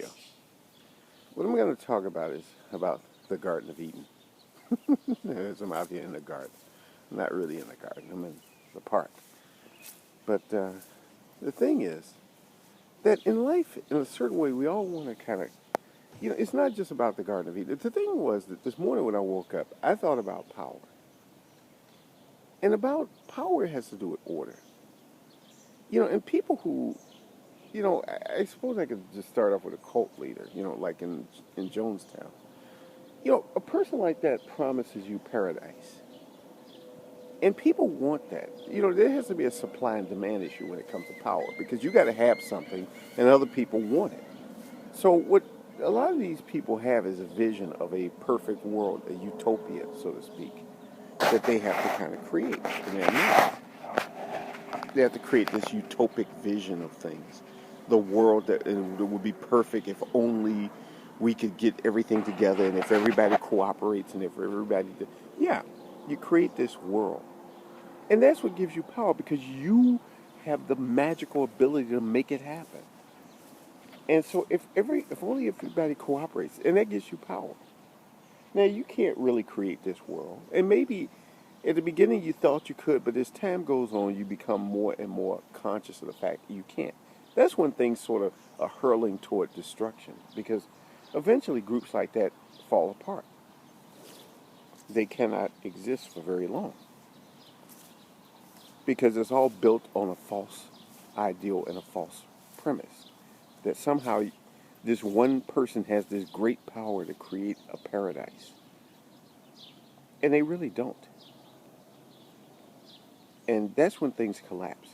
video. What I'm going to talk about is about the Garden of Eden. As I'm out here in the garden. I'm not really in the garden. I'm in the park. But the thing is that in life, in a certain way, we all want to kind of, it's not just about the Garden of Eden. The thing was that this morning when I woke up, I thought about power. And about power has to do with order. And people who, I suppose I could just start off with a cult leader, like in Jonestown. A person like that promises you paradise. And people want that. There has to be a supply and demand issue when it comes to power because you got to have something and other people want it. So what a lot of these people have is a vision of a perfect world, a utopia, so to speak, that they have to kind of create in their mind. They have to create this utopic vision of things. The world that would be perfect if only we could get everything together and if everybody cooperates and if everybody... Yeah, you create this world. And that's what gives you power because you have the magical ability to make it happen. And so if only everybody cooperates, and that gives you power. Now, you can't really create this world. And maybe at the beginning you thought you could, but as time goes on, you become more and more conscious of the fact that you can't. That's when things sort of are hurling toward destruction because eventually groups like that fall apart. They cannot exist for very long because it's all built on a false ideal and a false premise that somehow this one person has this great power to create a paradise. And they really don't. And that's when things collapse.